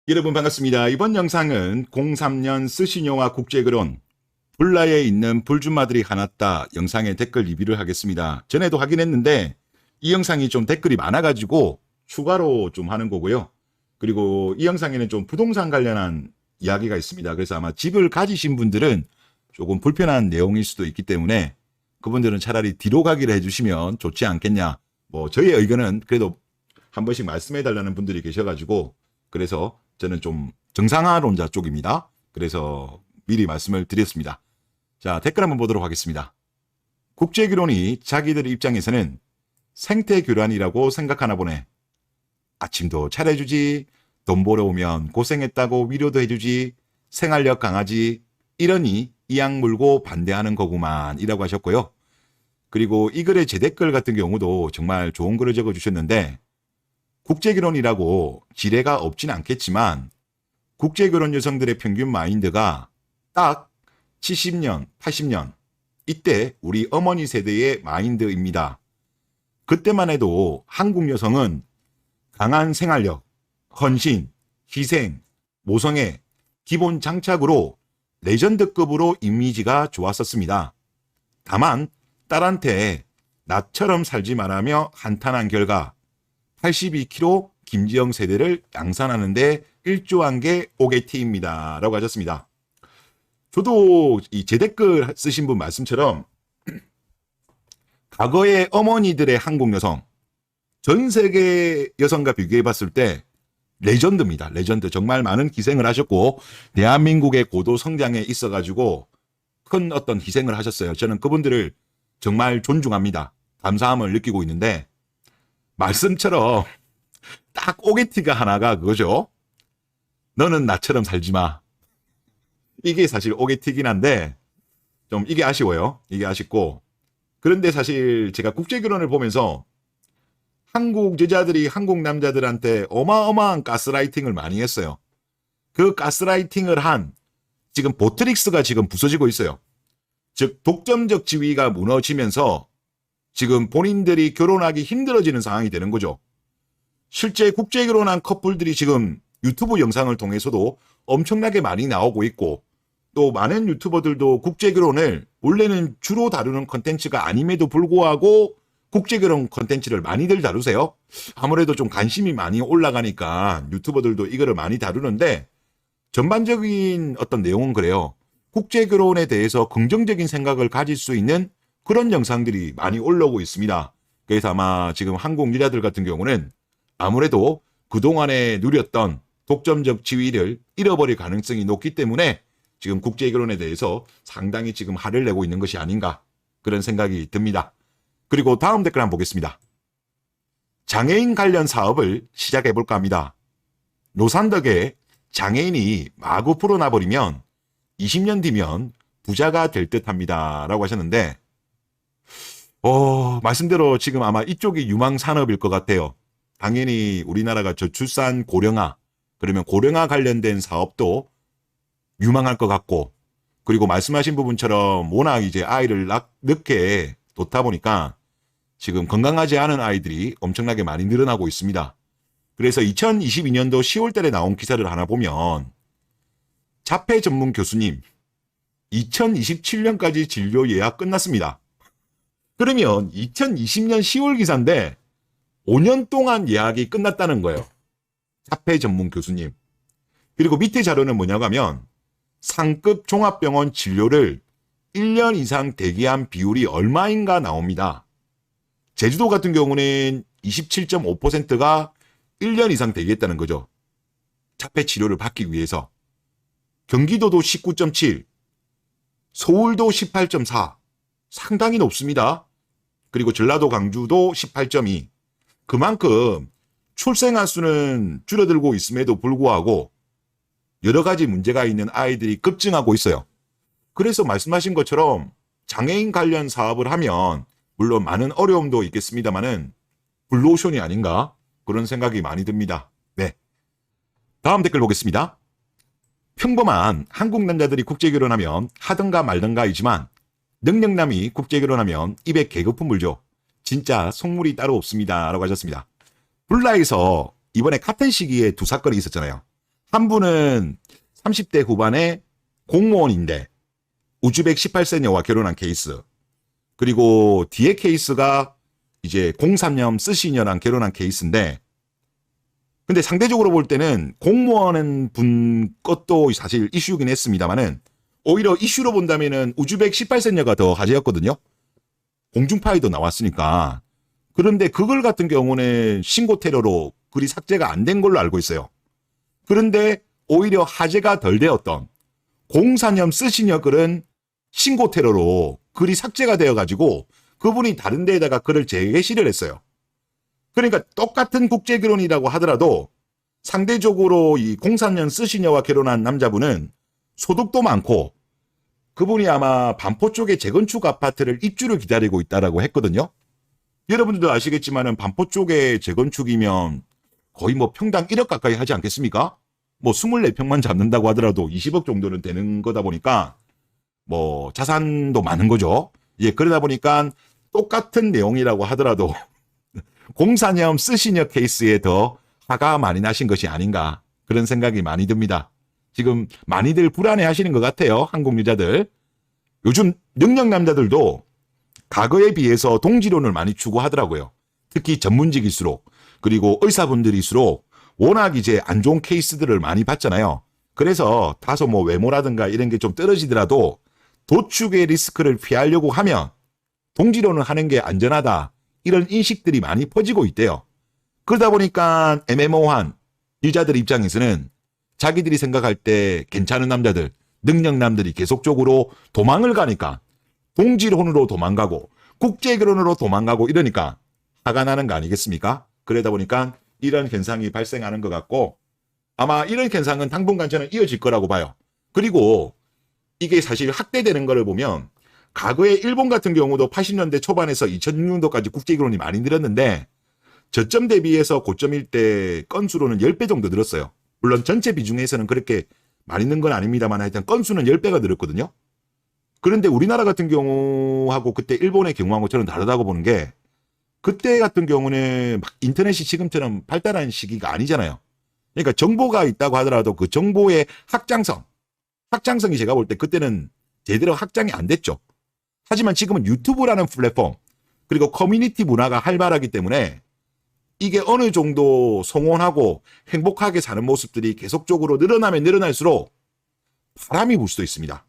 여러분 반갑습니다. 이번 영상은 03년 스시녀와 국제결혼 불라에 있는 불주마들이 화났다 영상의 댓글 리뷰를 하겠습니다. 전에도 하긴 했는데 이 영상이 좀 댓글이 많아가지고 추가로 좀 하는 거고요. 그리고 이 영상에는 좀 부동산 관련한 이야기가 있습니다. 그래서 아마 집을 가지신 분들은 조금 불편한 내용일 수도 있기 때문에 그분들은 차라리 뒤로 가기를 해주시면 좋지 않겠냐. 뭐 저희의 의견은 그래도 한 번씩 말씀해 달라는 분들이 계셔가지고 그래서 저는 좀 정상화론자 쪽입니다. 그래서 미리 말씀을 드렸습니다. 자, 댓글 한번 보도록 하겠습니다. 국제결혼이 자기들 입장에서는 생태교란이라고 생각하나 보네. 아침도 차려주지, 돈 벌어 오면 고생했다고 위로도 해주지, 생활력 강하지, 이러니 이악 물고 반대하는 거구만 이라고 하셨고요. 그리고 이 글의 제 댓글 같은 경우도 정말 좋은 글을 적어주셨는데 국제결혼이라고 지뢰가 없진 않겠지만 국제결혼 여성들의 평균 마인드가 딱 70년, 80년 이때 우리 어머니 세대의 마인드입니다. 그때만 해도 한국 여성은 강한 생활력, 헌신, 희생, 모성애, 기본 장착으로 레전드급으로 이미지가 좋았었습니다. 다만 딸한테 나처럼 살지 말라며 한탄한 결과 82kg 김지영 세대를 양산하는데 일조한 게 오게티입니다. 라고 하셨습니다. 저도 이 제 댓글 쓰신 분 말씀처럼 과거의 어머니들의 한국 여성, 전 세계 여성과 비교해 봤을 때 레전드입니다. 레전드. 정말 많은 희생을 하셨고 대한민국의 고도 성장에 있어가지고 큰 어떤 희생을 하셨어요. 저는 그분들을 정말 존중합니다. 감사함을 느끼고 있는데 말씀처럼 딱 오게티가 하나가 그거죠. 너는 나처럼 살지 마. 이게 사실 오게티긴 한데 좀 이게 아쉬워요. 이게 아쉽고 그런데 사실 제가 국제결혼을 보면서 한국 여자들이 한국 남자들한테 어마어마한 가스라이팅을 많이 했어요. 그 가스라이팅을 한 지금 보트릭스가 지금 부서지고 있어요. 즉 독점적 지위가 무너지면서 지금 본인들이 결혼하기 힘들어지는 상황이 되는 거죠. 실제 국제결혼한 커플들이 지금 유튜브 영상을 통해서도 엄청나게 많이 나오고 있고 또 많은 유튜버들도 국제결혼을 원래는 주로 다루는 컨텐츠가 아님에도 불구하고 국제결혼 컨텐츠를 많이들 다루세요. 아무래도 좀 관심이 많이 올라가니까 유튜버들도 이거를 많이 다루는데 전반적인 어떤 내용은 그래요. 국제결혼에 대해서 긍정적인 생각을 가질 수 있는 그런 영상들이 많이 올라오고 있습니다. 그래서 아마 지금 한국 여자들 같은 경우는 아무래도 그동안에 누렸던 독점적 지위를 잃어버릴 가능성이 높기 때문에 지금 국제결혼에 대해서 상당히 지금 화를 내고 있는 것이 아닌가 그런 생각이 듭니다. 그리고 다음 댓글 한번 보겠습니다. 장애인 관련 사업을 시작해볼까 합니다. 노산덕에 장애인이 마구 풀어놔버리면 20년 뒤면 부자가 될 듯합니다. 라고 하셨는데 말씀대로 지금 아마 이쪽이 유망 산업일 것 같아요. 당연히 우리나라가 저출산 고령화, 그러면 고령화 관련된 사업도 유망할 것 같고, 그리고 말씀하신 부분처럼 워낙 이제 아이를 늦게 뒀다 보니까 지금 건강하지 않은 아이들이 엄청나게 많이 늘어나고 있습니다. 그래서 2022년도 10월 달에 나온 기사를 하나 보면 자폐 전문 교수님 2027년까지 진료 예약 끝났습니다. 그러면 2020년 10월 기사인데 5년 동안 예약이 끝났다는 거예요. 자폐 전문 교수님. 그리고 밑에 자료는 뭐냐고 하면 상급 종합병원 진료를 1년 이상 대기한 비율이 얼마인가 나옵니다. 제주도 같은 경우는 27.5%가 1년 이상 대기했다는 거죠. 자폐 치료를 받기 위해서. 경기도도 19.7, 서울도 18.4, 상당히 높습니다. 그리고 전라도 광주도 18.2. 그만큼 출생아 수는 줄어들고 있음에도 불구하고 여러 가지 문제가 있는 아이들이 급증하고 있어요. 그래서 말씀하신 것처럼 장애인 관련 사업을 하면 물론 많은 어려움도 있겠습니다만은 블루오션이 아닌가 그런 생각이 많이 듭니다. 네. 다음 댓글 보겠습니다. 평범한 한국 남자들이 국제결혼하면 하든가 말든가이지만 능력남이 국제결혼하면 입에 개거품 물죠. 진짜 속물이 따로 없습니다. 라고 하셨습니다. 불라에서 이번에 같은 시기에 두 사건이 있었잖아요. 한 분은 30대 후반에 공무원인데 우즈벡 18세녀와 결혼한 케이스. 그리고 뒤에 케이스가 이제 03년 스시녀랑 결혼한 케이스인데, 근데 상대적으로 볼 때는 공무원 분 것도 사실 이슈긴 했습니다만은 오히려 이슈로 본다면은 우즈벡 18세녀가 더 화제였거든요. 공중파에도 나왔으니까. 그런데 그걸 같은 경우는 신고 테러로 글이 삭제가 안 된 걸로 알고 있어요. 그런데 오히려 화제가 덜 되었던 04년 스시녀 글은 신고 테러로 글이 삭제가 되어가지고 그분이 다른 데에다가 글을 재게시를 했어요. 그러니까 똑같은 국제결혼이라고 하더라도 상대적으로 이 04년 스시녀와 결혼한 남자분은 소득도 많고 그분이 아마 반포 쪽에 재건축 아파트를 입주를 기다리고 있다라고 했거든요. 여러분들도 아시겠지만은 반포 쪽에 재건축이면 거의 뭐 평당 1억 가까이 하지 않겠습니까? 뭐 24평만 잡는다고 하더라도 20억 정도는 되는 거다 보니까 뭐 자산도 많은 거죠. 예, 그러다 보니까 똑같은 내용이라고 하더라도 04년 스시녀 케이스에 더 화가 많이 나신 것이 아닌가 그런 생각이 많이 듭니다. 지금 많이들 불안해 하시는 것 같아요. 한국 여자들. 요즘 능력 남자들도 과거에 비해서 동지론을 많이 추구하더라고요. 특히 전문직일수록 그리고 의사분들일수록 워낙 이제 안 좋은 케이스들을 많이 봤잖아요. 그래서 다소 뭐 외모라든가 이런 게 좀 떨어지더라도 도축의 리스크를 피하려고 하면 동지론을 하는 게 안전하다. 이런 인식들이 많이 퍼지고 있대요. 그러다 보니까 애매모호한 여자들 입장에서는 자기들이 생각할 때 괜찮은 남자들, 능력남들이 계속적으로 도망을 가니까 동질혼으로 도망가고 국제결혼으로 도망가고 이러니까 화가 나는 거 아니겠습니까? 그러다 보니까 이런 현상이 발생하는 것 같고 아마 이런 현상은 당분간 저는 이어질 거라고 봐요. 그리고 이게 사실 확대되는 거를 보면 과거에 일본 같은 경우도 80년대 초반에서 2006년도까지 국제결혼이 많이 늘었는데 저점 대비해서 고점일 때 건수로는 10배 정도 늘었어요. 물론 전체 비중에서는 그렇게 많이 는 건 아닙니다만 하여튼 건수는 10배가 늘었거든요. 그런데 우리나라 같은 경우하고 그때 일본의 경우하고 저는 다르다고 보는 게 그때 같은 경우는 막 인터넷이 지금처럼 발달한 시기가 아니잖아요. 그러니까 정보가 있다고 하더라도 그 정보의 확장성이 제가 볼 때 그때는 제대로 확장이 안 됐죠. 하지만 지금은 유튜브라는 플랫폼 그리고 커뮤니티 문화가 활발하기 때문에 이게 어느 정도 성원하고 행복하게 사는 모습들이 계속적으로 늘어나면 늘어날수록 바람이 불 수도 있습니다.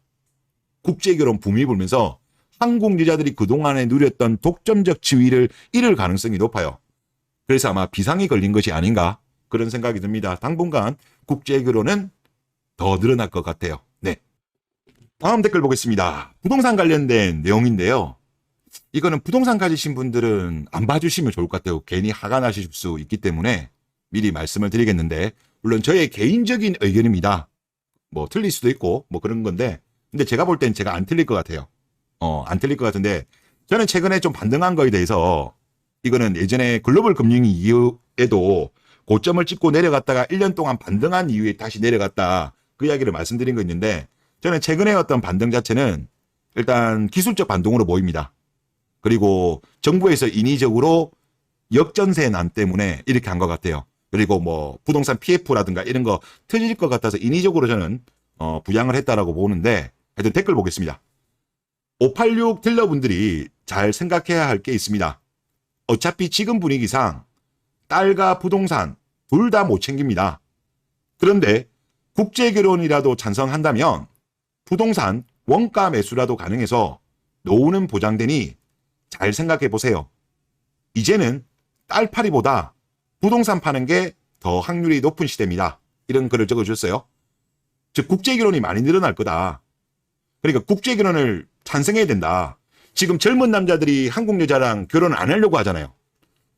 국제결혼 붐이 불면서 한국 여자들이 그동안에 누렸던 독점적 지위를 잃을 가능성이 높아요. 그래서 아마 비상이 걸린 것이 아닌가 그런 생각이 듭니다. 당분간 국제결혼은 더 늘어날 것 같아요. 네. 다음 댓글 보겠습니다. 부동산 관련된 내용인데요. 이거는 부동산 가지신 분들은 안 봐주시면 좋을 것 같아요. 괜히 화가 나실 수 있기 때문에 미리 말씀을 드리겠는데 물론 저의 개인적인 의견입니다. 뭐 틀릴 수도 있고 뭐 그런 건데 근데 제가 볼 땐 제가 안 틀릴 것 같아요. 안 틀릴 것 같은데 저는 최근에 좀 반등한 거에 대해서 이거는 예전에 글로벌 금융위 이후에도 고점을 찍고 내려갔다가 1년 동안 반등한 이후에 다시 내려갔다 그 이야기를 말씀드린 거 있는데 저는 최근에 어떤 반등 자체는 일단 기술적 반동으로 보입니다. 그리고 정부에서 인위적으로 역전세난 때문에 이렇게 한 것 같아요. 그리고 뭐 부동산 PF라든가 이런 거 터질 것 같아서 인위적으로 저는 부양을 했다라고 보는데 하여튼 댓글 보겠습니다. 586 딜러분들이 잘 생각해야 할 게 있습니다. 어차피 지금 분위기상 딸과 부동산 둘 다 못 챙깁니다. 그런데 국제결혼이라도 찬성한다면 부동산 원가 매수라도 가능해서 노후는 보장되니 잘 생각해 보세요. 이제는 딸파리보다 부동산 파는 게 더 확률이 높은 시대입니다. 이런 글을 적어줬어요. 즉 국제결혼이 많이 늘어날 거다. 그러니까 국제결혼을 찬성해야 된다. 지금 젊은 남자들이 한국 여자랑 결혼 안 하려고 하잖아요.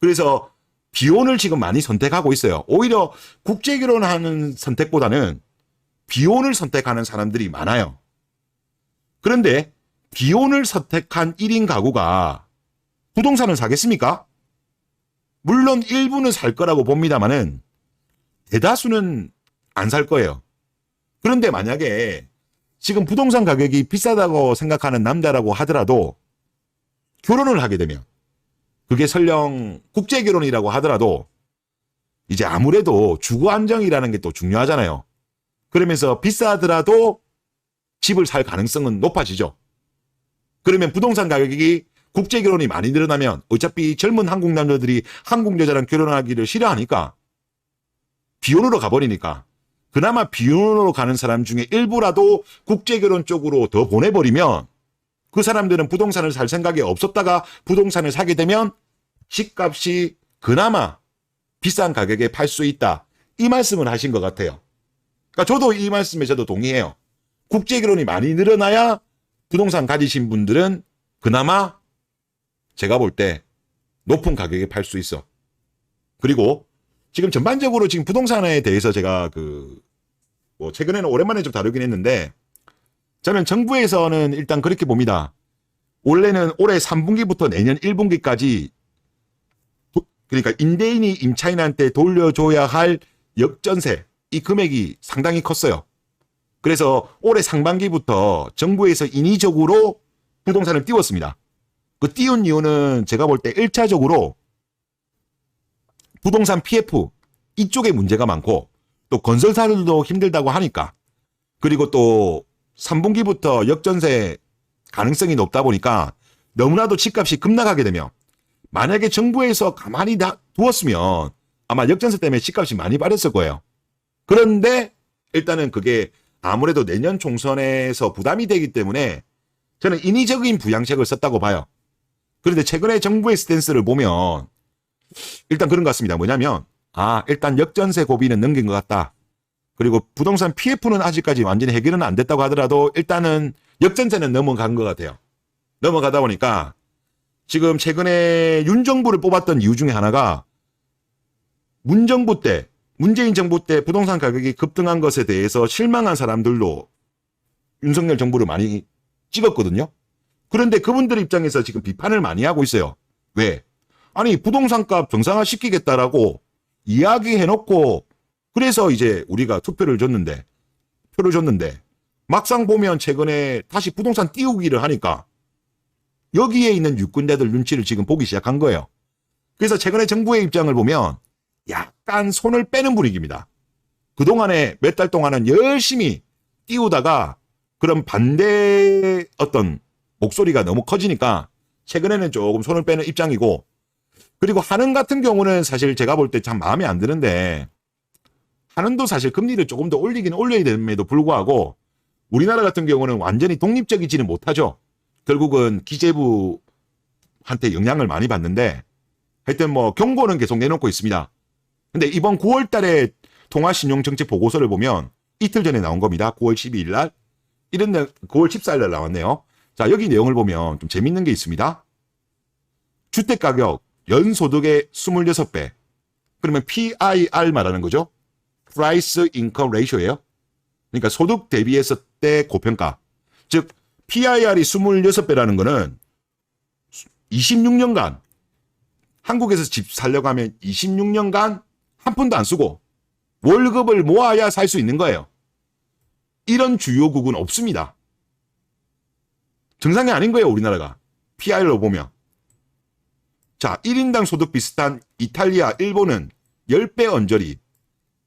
그래서 비혼을 지금 많이 선택하고 있어요. 오히려 국제결혼하는 선택보다는 비혼을 선택하는 사람들이 많아요. 그런데 비혼을 선택한 1인 가구가 부동산을 사겠습니까? 물론 일부는 살 거라고 봅니다만은 대다수는 안 살 거예요. 그런데 만약에 지금 부동산 가격이 비싸다고 생각하는 남자라고 하더라도 결혼을 하게 되면 그게 설령 국제결혼이라고 하더라도 이제 아무래도 주거 안정이라는 게 또 중요하잖아요. 그러면서 비싸더라도 집을 살 가능성은 높아지죠. 그러면 부동산 가격이 국제 결혼이 많이 늘어나면 어차피 젊은 한국 남자들이 한국 여자랑 결혼하기를 싫어하니까 비혼으로 가버리니까 그나마 비혼으로 가는 사람 중에 일부라도 국제 결혼 쪽으로 더 보내버리면 그 사람들은 부동산을 살 생각이 없었다가 부동산을 사게 되면 집값이 그나마 비싼 가격에 팔 수 있다. 이 말씀을 하신 것 같아요. 그러니까 저도 이 말씀에 저도 동의해요. 국제 결혼이 많이 늘어나야 부동산 가지신 분들은 그나마 제가 볼 때 높은 가격에 팔 수 있어. 그리고 지금 전반적으로 지금 부동산에 대해서 제가 뭐 최근에는 오랜만에 좀 다루긴 했는데 저는 정부에서는 일단 그렇게 봅니다. 원래는 올해 3분기부터 내년 1분기까지 그러니까 임대인이 임차인한테 돌려줘야 할 역전세 이 금액이 상당히 컸어요. 그래서 올해 상반기부터 정부에서 인위적으로 부동산을 띄웠습니다. 그 띄운 이유는 제가 볼 때 1차적으로 부동산 PF 이쪽에 문제가 많고 또 건설사들도 힘들다고 하니까 그리고 또 3분기부터 역전세 가능성이 높다 보니까 너무나도 집값이 급락하게 되면 만약에 정부에서 가만히 두었으면 아마 역전세 때문에 집값이 많이 빠졌을 거예요. 그런데 일단은 그게 아무래도 내년 총선에서 부담이 되기 때문에 저는 인위적인 부양책을 썼다고 봐요. 그런데 최근에 정부의 스탠스를 보면 일단 그런 것 같습니다. 뭐냐면 일단 역전세 고비는 넘긴 것 같다. 그리고 부동산 PF는 아직까지 완전히 해결은 안 됐다고 하더라도 일단은 역전세는 넘어간 것 같아요. 넘어가다 보니까 지금 최근에 윤 정부를 뽑았던 이유 중에 하나가 문재인 정부 때 부동산 가격이 급등한 것에 대해서 실망한 사람들도 윤석열 정부를 많이 찍었거든요. 그런데 그분들 입장에서 지금 비판을 많이 하고 있어요. 왜? 아니 부동산값 정상화시키겠다라고 이야기해놓고 그래서 이제 우리가 표를 줬는데 막상 보면 최근에 다시 부동산 띄우기를 하니까 여기에 있는 유권자들 눈치를 지금 보기 시작한 거예요. 그래서 최근에 정부의 입장을 보면 약간 손을 빼는 분위기입니다. 그동안에 몇 달 동안은 열심히 띄우다가 그런 반대 어떤 목소리가 너무 커지니까 최근에는 조금 손을 빼는 입장이고 그리고 한은 같은 경우는 사실 제가 볼 때 참 마음에 안 드는데 한은도 사실 금리를 조금 더 올리긴 올려야 됨에도 불구하고 우리나라 같은 경우는 완전히 독립적이지는 못하죠. 결국은 기재부한테 영향을 많이 받는데 하여튼 뭐 경고는 계속 내놓고 있습니다. 근데 이번 9월 달에 통화신용정책 보고서를 보면 이틀 전에 나온 겁니다. 9월 12일 날. 9월 14일 날 나왔네요. 자, 여기 내용을 보면 좀 재밌는 게 있습니다. 주택가격 연소득의 26배. 그러면 PIR 말하는 거죠. Price Income Ratio예요. 그러니까 소득 대비했을 때 고평가. 즉 PIR이 26배라는 거는 26년간 한국에서 집 살려고 하면 26년간 한 푼도 안 쓰고 월급을 모아야 살 수 있는 거예요. 이런 주요국은 없습니다. 정상이 아닌 거예요, 우리나라가. PIR로 보면. 자, 1인당 소득 비슷한 이탈리아, 일본은 10배 언저리.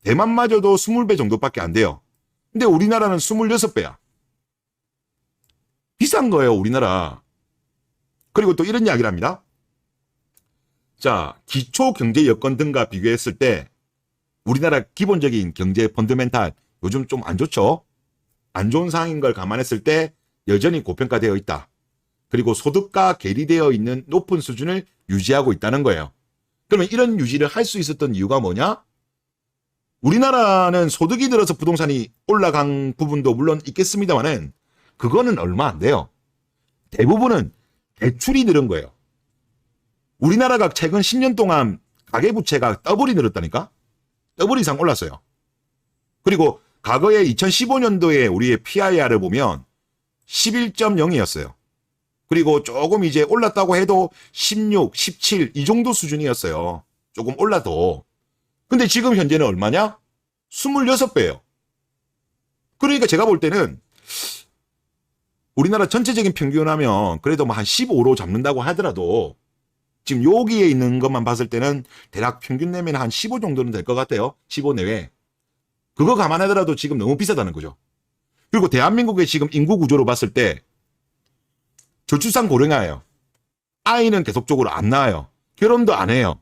대만마저도 20배 정도밖에 안 돼요. 근데 우리나라는 26배야. 비싼 거예요, 우리나라. 그리고 또 이런 이야기를 합니다. 자, 기초 경제 여건 등과 비교했을 때 우리나라 기본적인 경제 펀더멘탈 요즘 좀 안 좋죠. 안 좋은 상황인 걸 감안했을 때 여전히 고평가되어 있다. 그리고 소득과 괴리되어 있는 높은 수준을 유지하고 있다는 거예요. 그러면 이런 유지를 할 수 있었던 이유가 뭐냐? 우리나라는 소득이 들어서 부동산이 올라간 부분도 물론 있겠습니다만은 그거는 얼마 안 돼요. 대부분은 대출이 늘은 거예요. 우리나라가 최근 10년 동안 가계부채가 더블이 늘었다니까? 더블 이상 올랐어요. 그리고 과거에 2015년도에 우리의 PIR을 보면 11.0이었어요. 그리고 조금 이제 올랐다고 해도 16, 17 이 정도 수준이었어요. 조금 올라도. 근데 지금 현재는 얼마냐? 26배예요. 그러니까 제가 볼 때는 우리나라 전체적인 평균하면 그래도 뭐 한 15로 잡는다고 하더라도 지금 여기에 있는 것만 봤을 때는 대략 평균 내면 한 15 정도는 될 것 같아요. 15 내외. 그거 감안하더라도 지금 너무 비싸다는 거죠. 그리고 대한민국의 지금 인구 구조로 봤을 때 저출산 고령화예요. 아이는 계속적으로 안 낳아요. 결혼도 안 해요.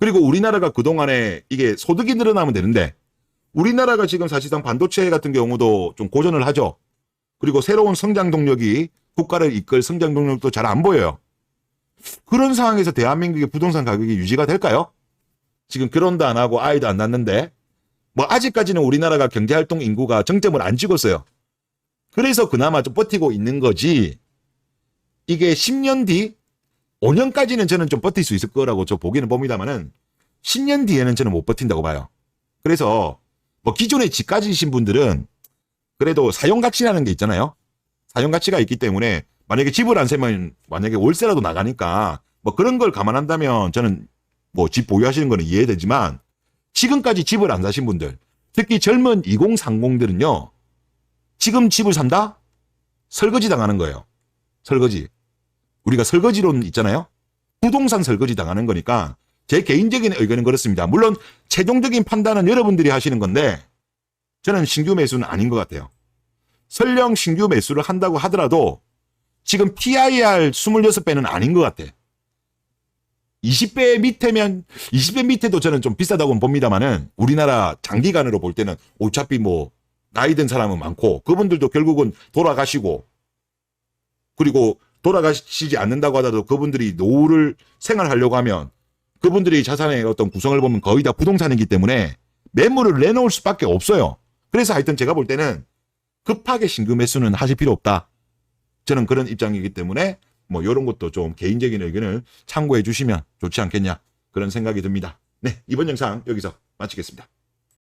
그리고 우리나라가 그동안에 이게 소득이 늘어나면 되는데 우리나라가 지금 사실상 반도체 같은 경우도 좀 고전을 하죠. 그리고 새로운 성장 동력이 국가를 이끌 성장 동력도 잘 안 보여요. 그런 상황에서 대한민국의 부동산 가격이 유지가 될까요? 지금 결혼도 안 하고 아이도 안 낳는데 뭐 아직까지는 우리나라가 경제활동 인구가 정점을 안 찍었어요. 그래서 그나마 좀 버티고 있는 거지. 이게 10년 뒤, 5년까지는 저는 좀 버틸 수 있을 거라고 저 보기는 봅니다만은 10년 뒤에는 저는 못 버틴다고 봐요. 그래서 뭐 기존에 집 가지신 분들은 그래도 사용가치라는 게 있잖아요. 사용가치가 있기 때문에 만약에 집을 안 세면 만약에 월세라도 나가니까 뭐 그런 걸 감안한다면 저는 뭐 집 보유하시는 거는 이해되지만 지금까지 집을 안 사신 분들, 특히 젊은 2030들은요. 지금 집을 산다? 설거지 당하는 거예요. 설거지. 우리가 설거지론 있잖아요. 부동산 설거지 당하는 거니까 제 개인적인 의견은 그렇습니다. 물론 최종적인 판단은 여러분들이 하시는 건데 저는 신규 매수는 아닌 것 같아요. 설령 신규 매수를 한다고 하더라도 지금 PIR 26배는 아닌 것 같아. 20배 밑에면 20배 밑에도 저는 좀 비싸다고는 봅니다만은 우리나라 장기간으로 볼 때는 어차피 뭐 나이 든 사람은 많고 그분들도 결국은 돌아가시고 그리고 돌아가시지 않는다고 하더라도 그분들이 노후를 생활하려고 하면 그분들이 자산의 어떤 구성을 보면 거의 다 부동산이기 때문에 매물을 내놓을 수밖에 없어요. 그래서 하여튼 제가 볼 때는 급하게 신규 매수는 하실 필요 없다. 저는 그런 입장이기 때문에 뭐 이런 것도 좀 개인적인 의견을 참고해 주시면 좋지 않겠냐 그런 생각이 듭니다. 네, 이번 영상 여기서 마치겠습니다.